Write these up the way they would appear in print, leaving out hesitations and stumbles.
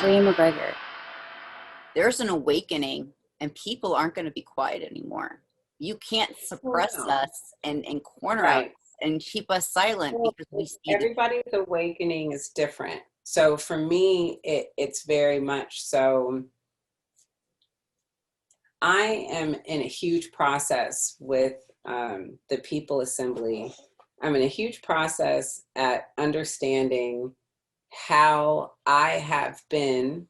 Breann McGregor. There's an awakening, and people aren't going to be quiet anymore. You can't suppress us and corner us and keep us silent because we see everybody's awakening is different. So for me, it's very much so. I am in a huge process with the People Assembly. I'm in a huge process at understanding how I have been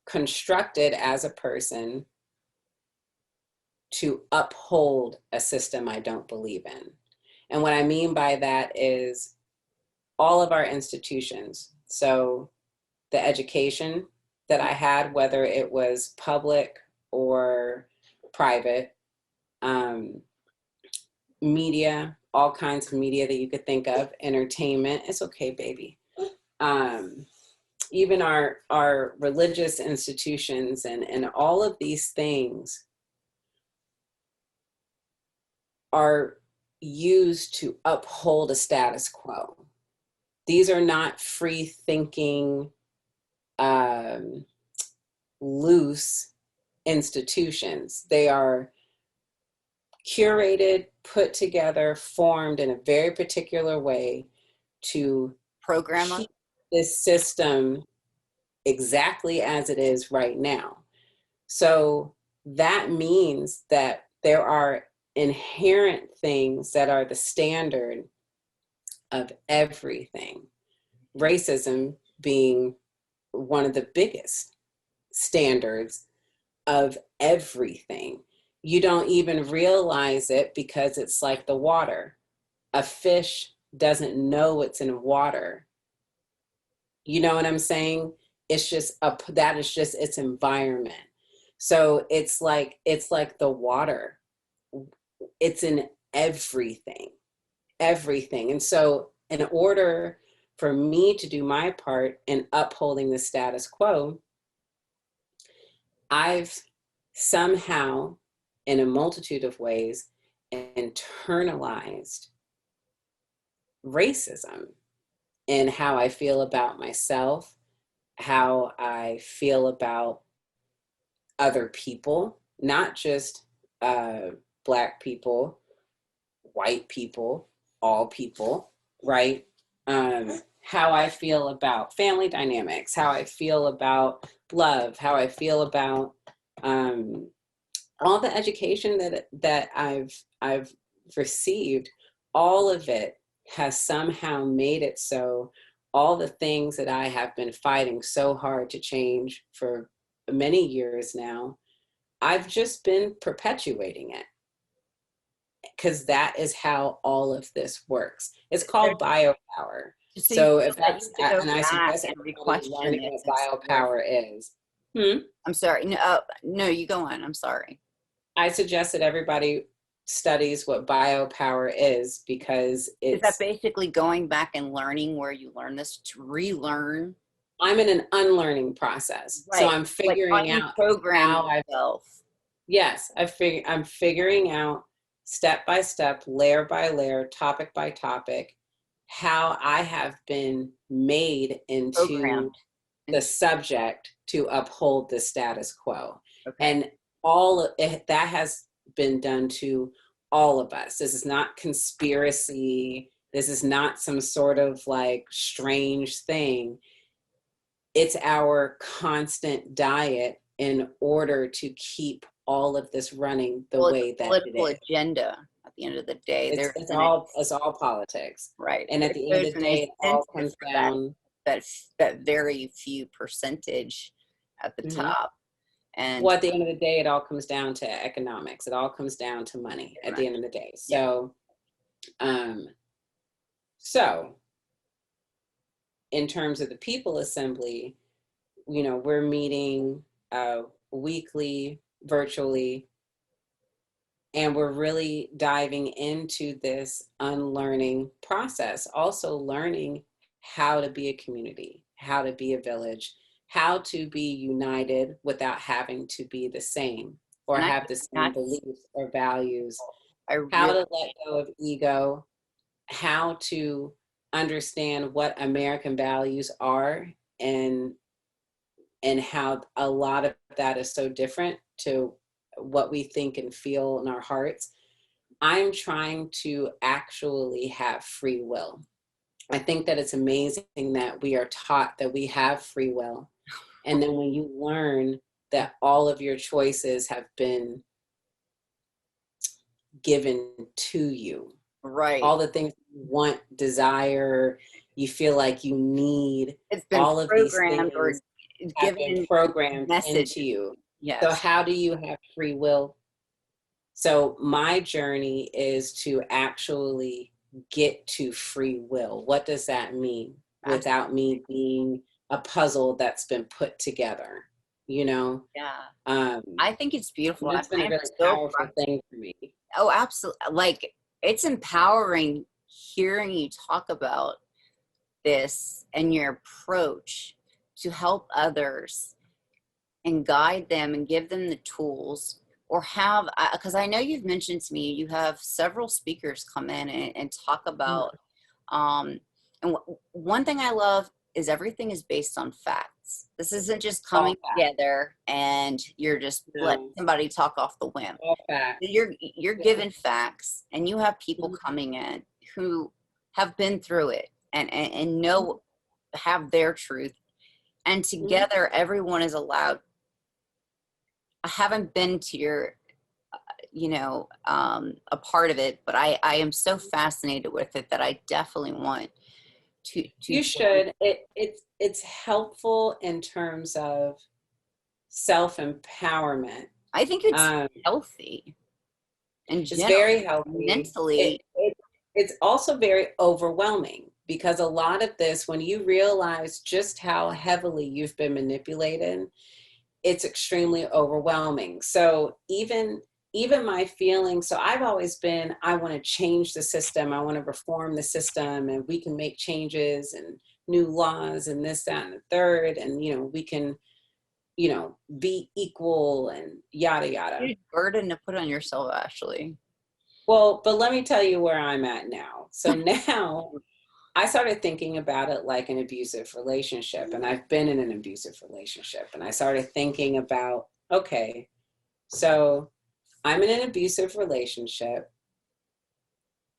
constructed as a person to uphold a system I don't believe in. And what I mean by that is all of our institutions. So the education that I had, whether it was public or private, media, all kinds of media that you could think of, entertainment, it's okay, baby. Even our religious institutions and all of these things are used to uphold a status quo. These are not free thinking, loose institutions. They are curated, put together, formed in a very particular way to program this system exactly as it is right now. So that means that there are inherent things that are the standard of everything. Racism being one of the biggest standards of everything. You don't even realize it because it's like the water. A fish doesn't know it's in water. You know what I'm saying? It's just that is just its environment. So it's like the water. It's in everything. And so in order for me to do my part in upholding the status quo, I've somehow, in a multitude of ways, internalized racism in how I feel about myself, how I feel about other people, not just Black people, white people, all people, right? How I feel about family dynamics, how I feel about love, how I feel about all the education that I've received. All of it has somehow made it so all the things that I have been fighting so hard to change for many years now, I've just been perpetuating it. Because that is how all of this works. It's called biopower. So if that's, and I suggest everybody learning what biopower is. I'm sorry. No, you go on. I'm sorry. I suggest that everybody studies what biopower is, because it's... Is that basically going back and learning where you learn this to relearn? I'm in an unlearning process. Right. So I'm figuring out how myself. Yes, I'm figuring out step by step, layer by layer, topic by topic, how I have been made into the subject to uphold the status quo. Okay. And all of it, that has been done to all of us. This is not conspiracy. This is not some sort of like strange thing. It's our constant diet in order to keep all of this running the way that it is. Political agenda at the end of the day. It's all politics. Right. And at the end of the day, it all comes down that very few percentage at the top. And well, at the end of the day, it all comes down to economics. It all comes down to money at the end of the day. So, so in terms of the People Assembly, you know, we're meeting weekly, virtually, and we're really diving into this unlearning process, also learning how to be a community, how to be a village, how to be united without having to be the same or have the same beliefs or values, how to let go of ego, how to understand what American values are and and how a lot of that is so different to what we think and feel in our hearts. I'm trying to actually have free will. I think that it's amazing that we are taught that we have free will. And then when you learn that all of your choices have been given to you, right? All the things you want, desire, you feel like you need, It's been all of these programmed things or have been given programmed message. into you. Yes. So how do you have free will? So my journey is to actually get to free will. What does that mean? Without me being a puzzle that's been put together, you know? Yeah. I think it's beautiful. It's been a really powerful thing for me. Oh, absolutely. Like, it's empowering hearing you talk about this and your approach to help others and guide them and give them the tools, or have, because I know you've mentioned to me you have several speakers come in and talk about and one thing I love is everything is based on facts. This isn't just coming together and you're just letting somebody talk off the whim. You're given facts, and you have people coming in who have been through it and know, have their truth, and together everyone is allowed. I haven't been to your a part of it, but I am so fascinated with it that I definitely want to you should. It's helpful in terms of self-empowerment. I think it's healthy and it's very healthy mentally. It's also very overwhelming, because a lot of this, when you realize just how heavily you've been manipulated, it's extremely overwhelming. So even my feelings, so I've always been, I want to change the system, I want to reform the system, and we can make changes and new laws and this, that, and the third, and we can be equal and yada yada. Huge burden to put on yourself, actually. Well, but let me tell you where I'm at now. So now I started thinking about it like an abusive relationship, and I've been in an abusive relationship, and I started thinking about, okay, so I'm in an abusive relationship,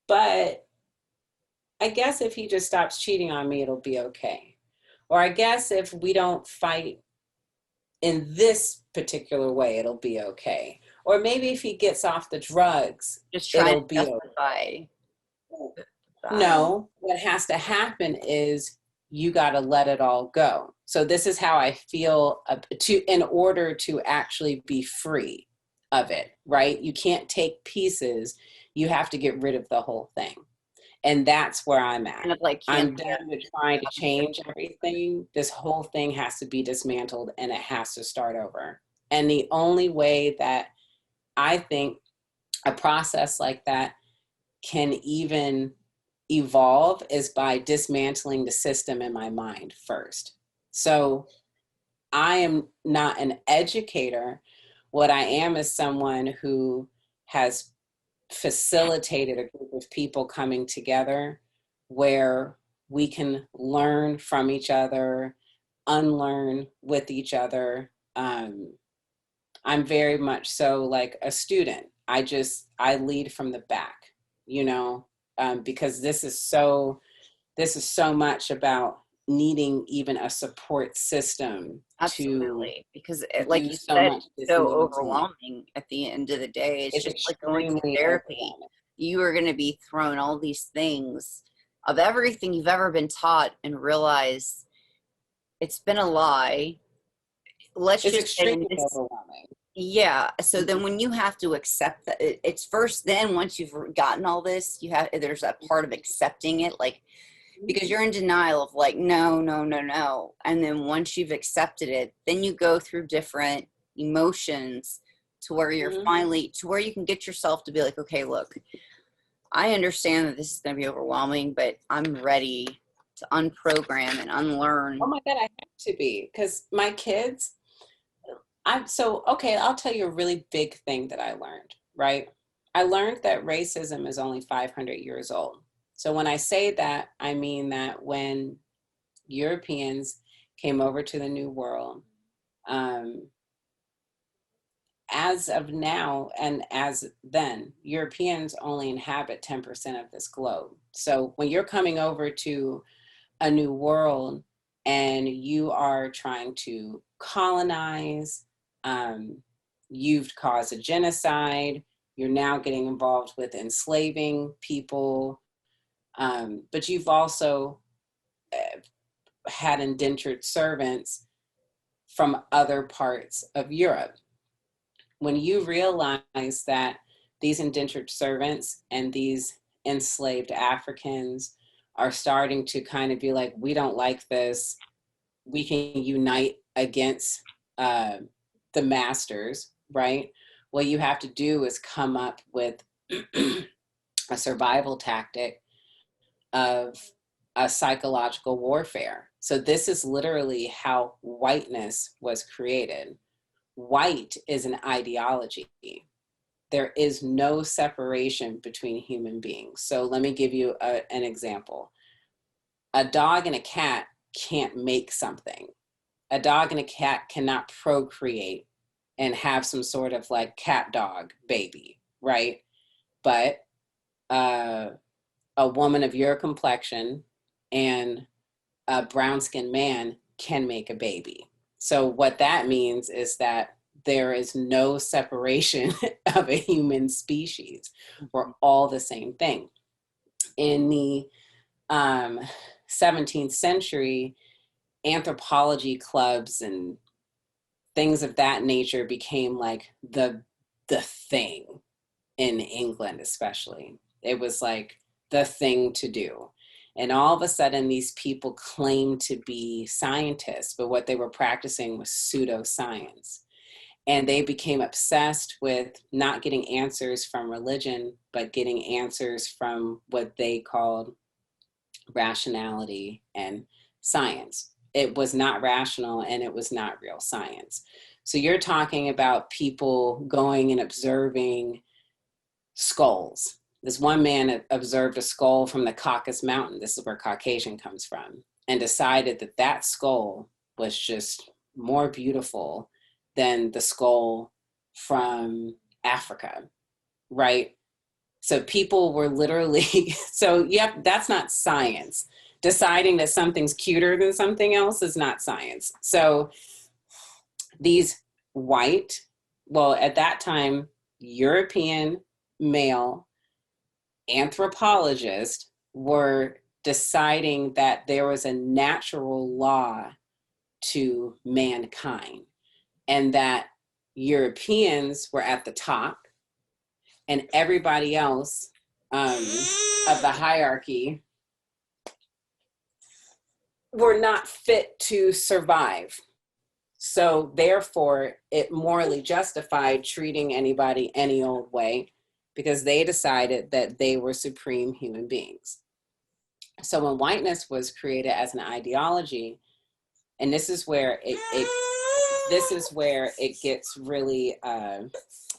but I guess if he just stops cheating on me, it'll be okay. Or I guess if we don't fight in this particular way, it'll be okay. Or maybe if he gets off the drugs, it'll be okay. No, what has to happen is you got to let it all go. So this is how I feel in order to actually be free of it, right? You can't take pieces. You have to get rid of the whole thing. And that's where I'm at. I'm done with trying to change everything. This whole thing has to be dismantled, and it has to start over. And the only way that I think a process like that can even evolve is by dismantling the system in my mind first. So I am not an educator. What I am is someone who has facilitated a group of people coming together where we can learn from each other, unlearn with each other. I'm very much so like a student. I lead from the back, because this is so much about needing even a support system. Absolutely, because like you said, it's so overwhelming at the end of the day. It's just like going to therapy. You are going to be thrown all these things of everything you've ever been taught and realize it's been a lie. It's extremely overwhelming. Yeah. So then when you have to accept that, it's first then once you've gotten all this, there's that part of accepting it, like, because you're in denial of like, no. And then once you've accepted it, then you go through different emotions to where you're finally, to where you can get yourself to be like, okay, look, I understand that this is going to be overwhelming, but I'm ready to unprogram and unlearn. Oh my God, I have to be, because my kids, I'll tell you a really big thing that I learned, right? I learned that racism is only 500 years old. So when I say that, I mean that when Europeans came over to the New World, As of now and as then, Europeans only inhabit 10% of this globe. So when you're coming over to a new world and you are trying to colonize, you've caused a genocide, you're now getting involved with enslaving people, but you've also had indentured servants from other parts of Europe. When you realize that these indentured servants and these enslaved Africans are starting to kind of be like, we don't like this, we can unite against the masters, right? What you have to do is come up with a survival tactic of a psychological warfare. So this is literally how whiteness was created. White is an ideology. There is no separation between human beings. So let me give you an example. A dog and a cat can't make something. A dog and a cat cannot procreate and have some sort of like cat dog baby, right? But a woman of your complexion and a brown skinned man can make a baby. So what that means is that there is no separation of a human species. We're all the same thing. In the 17th century, anthropology clubs and things of that nature became like the thing in England, especially. It was like the thing to do. And all of a sudden, these people claimed to be scientists, but what they were practicing was pseudoscience. And they became obsessed with not getting answers from religion, but getting answers from what they called rationality and science. It was not rational and it was not real science. So you're talking about people going and observing skulls. This one man observed a skull from the Caucasus Mountain. This is where Caucasian comes from, and decided that that skull was just more beautiful than the skull from Africa, right? So people were literally, so yep, that's not science. Deciding that something's cuter than something else is not science. So these white, well, at that time, European male anthropologists were deciding that there was a natural law to mankind and that Europeans were at the top and everybody else of the hierarchy were not fit to survive. So therefore, it morally justified treating anybody any old way because they decided that they were supreme human beings. So when whiteness was created as an ideology, and this is where it gets really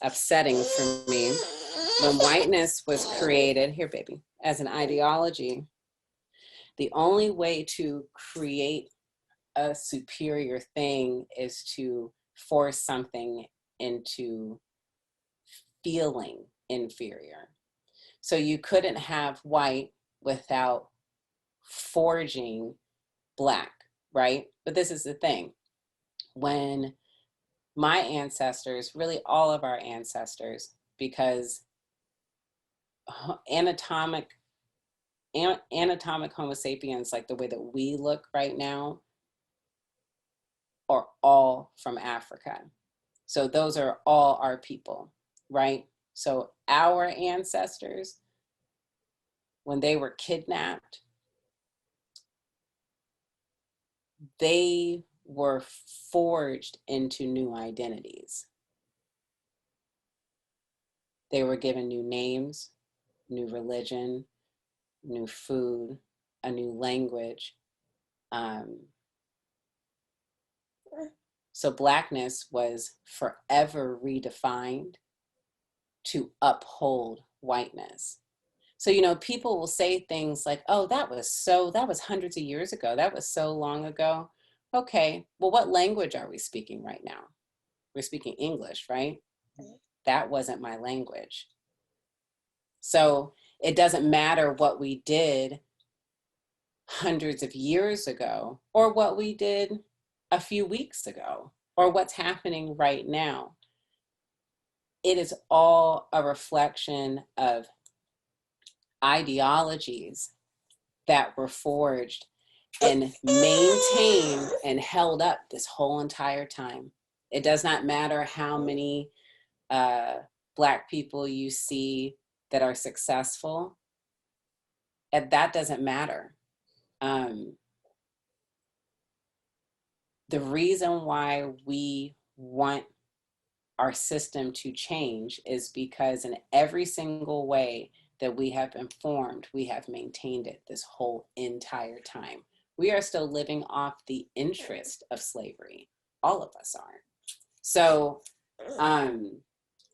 upsetting for me. When whiteness was created, here baby, as an ideology, the only way to create a superior thing is to force something into feeling inferior. So you couldn't have white without forging black, right? But this is the thing. When my ancestors, really all of our ancestors, because anatomic Homo sapiens, like the way that we look right now, are all from Africa. So those are all our people, right? So our ancestors, when they were kidnapped, they were forged into new identities. They were given new names, new religion, new food, a new language. So blackness was forever redefined to uphold whiteness. So, you know, people will say things like, oh, that was hundreds of years ago. That was so long ago. okay, well, what language are we speaking right now? We're speaking English, right? That wasn't my language. So it doesn't matter what we did hundreds of years ago or what we did a few weeks ago or what's happening right now. It is all a reflection of ideologies that were forged and maintained and held up this whole entire time. It does not matter how many Black people you see that are successful, and that doesn't matter. The reason why we want our system to change is because in every single way that we have been formed, we have maintained it this whole entire time. We are still living off the interest of slavery. All of us are. So, I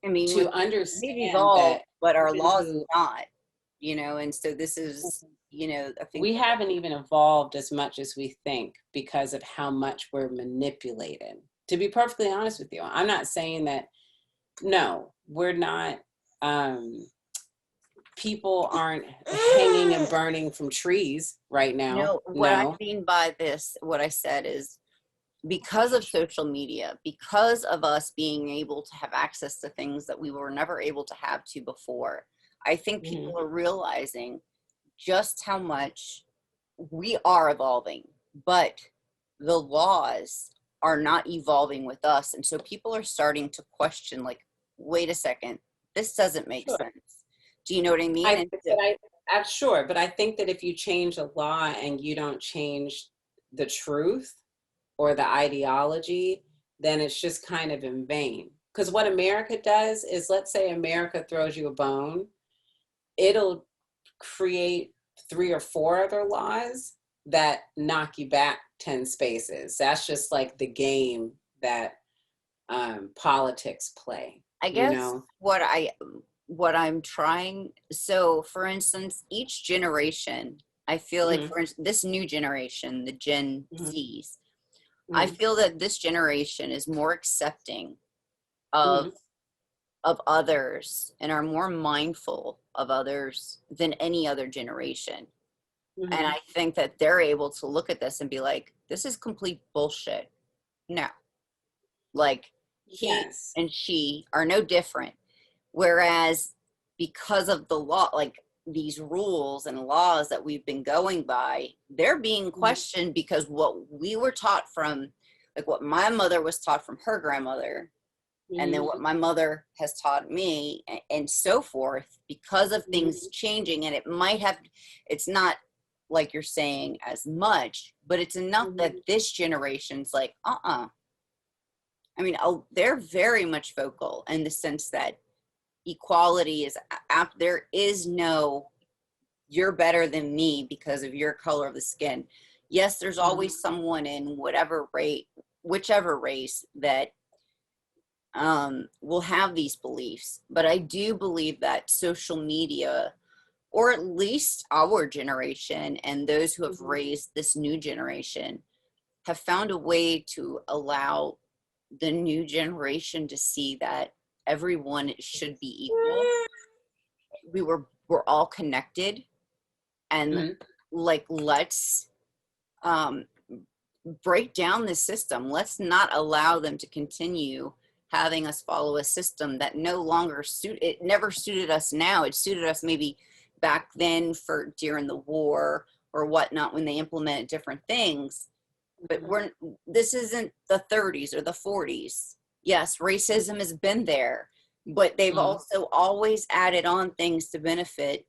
mean, to understand we've evolved, that, but our laws are not, you know, and so this is, you know, I think we haven't even evolved as much as we think because of how much we're manipulated. To be perfectly honest with you, I'm not saying that, no, we're not, people aren't hanging and burning from trees right now. No, what I mean by this, what I said is, because of social media, because of us being able to have access to things that we were never able to have to before, I think people are realizing just how much we are evolving, but the laws are not evolving with us. And so people are starting to question, like, wait a second, this doesn't make sense. Do you know what I mean? I'm sure, but I think that if you change a law and you don't change the truth or the ideology, then it's just kind of in vain. Because what America does is, let's say America throws you a bone, it'll create 3 or 4 other laws that knock you back 10 spaces. That's just like the game that politics play. I guess what I'm trying, so for instance, each generation, I feel like, for instance, this new generation, the Gen Zs, I feel that this generation is more accepting of others and are more mindful of others than any other generation. And I think that they're able to look at this and be like, this is complete bullshit. No. Like, he and she are no different. Whereas because of the law, like these rules and laws that we've been going by, they're being questioned because what we were taught from, like what my mother was taught from her grandmother, and then what my mother has taught me, and so forth, because of things changing. And it might have, it's not like you're saying as much, but it's enough that this generation's like, I mean, they're very much vocal in the sense that equality is, there is no, you're better than me because of your color of the skin. Yes, there's always someone in whichever race that will have these beliefs. But I do believe that social media, or at least our generation and those who have raised this new generation, have found a way to allow the new generation to see that everyone should be equal. We're all connected, and like, let's break down this system. Let's not allow them to continue having us follow a system that no longer never suited us now. It suited us maybe back then for during the war or whatnot, when they implemented different things. But this isn't the 30s or the 40s. Yes, racism has been there, but they've also always added on things to benefit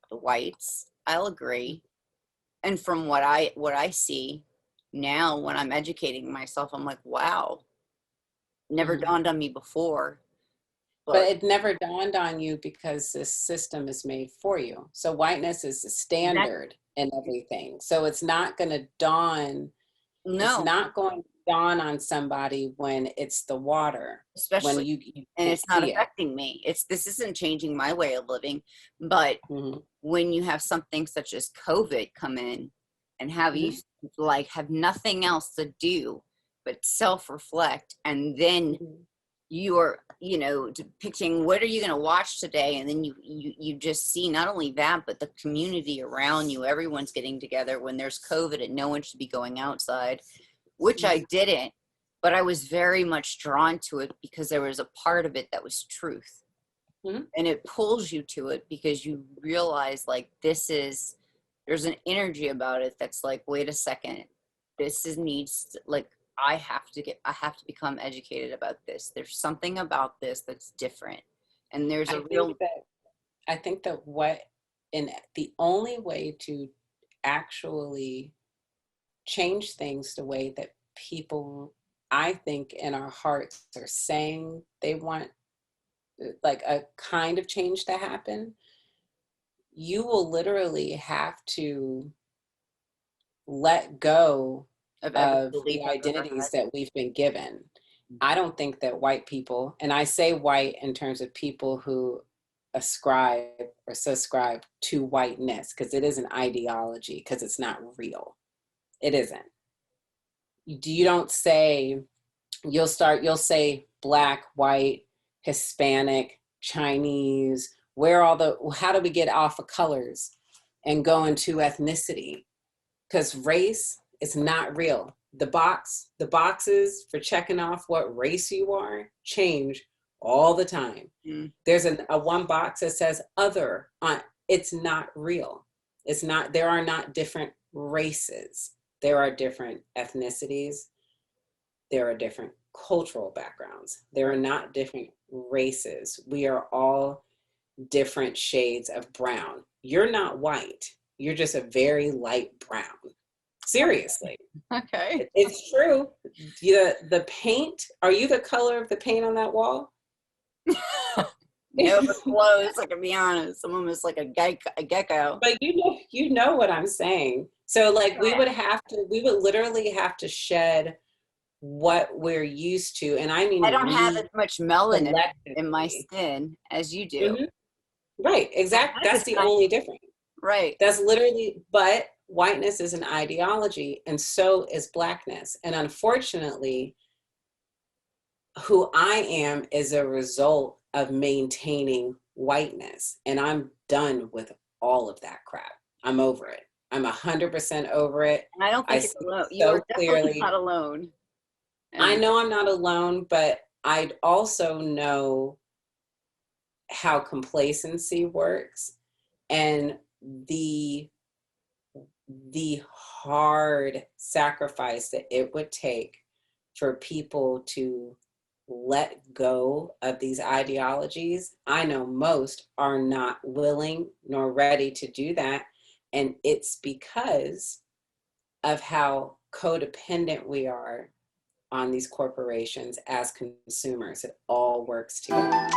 the whites. I'll agree. And from what I see now, when I'm educating myself, I'm like, wow, never dawned on me before. But it never dawned on you because this system is made for you. So whiteness is the standard in everything. So it's not going to dawn. No, it's not going to dawn on somebody when it's the water, especially when you and it's not affecting me. This isn't changing my way of living. But when you have something such as COVID come in, and have you like have nothing else to do but self-reflect, and then you're, you know, depicting what are you going to watch today, and then you just see not only that but the community around you. Everyone's getting together when there's COVID and no one should be going outside, which I didn't, but I was very much drawn to it because there was a part of it that was truth. And it pulls you to it because you realize like there's an energy about it that's like, wait a second, needs, like, I have to become educated about this. There's something about this that's different. And there's I think that the only way to actually change things the way that people, I think, in our hearts are saying they want, like, a kind of change to happen, you will literally have to let go of the identities that we've been given. I don't think that white people, and I say white in terms of people who ascribe or subscribe to whiteness, because it is an ideology, because it's not real. It isn't. You don't say, you'll say black, white, Hispanic, Chinese, how do we get off of colors and go into ethnicity? Because race is not real. The boxes for checking off what race you are change all the time. There's a one box that says other on, it's not real. It's not, there are not different races. There are different ethnicities. There are different cultural backgrounds. There are not different races. We are all different shades of brown. You're not white. You're just a very light brown. Seriously. Okay. It's true. The paint, are you the color of the paint on that wall? No, it's close, I can be honest. Some of them is like a gecko. But you know what I'm saying. So like we would literally have to shed what we're used to. And I mean, I don't have as much melanin in my skin as you do. Right, exactly. That's the only difference. Right. That's literally, but whiteness is an ideology, and so is blackness. And unfortunately, who I am is a result of maintaining whiteness. And I'm done with all of that crap. I'm over it. I'm 100% over it. And I don't think you're alone. You're definitely not alone. I know I'm not alone, but I also know how complacency works, and the hard sacrifice that it would take for people to let go of these ideologies. I know most are not willing nor ready to do that. And it's because of how codependent we are on these corporations as consumers. It all works together.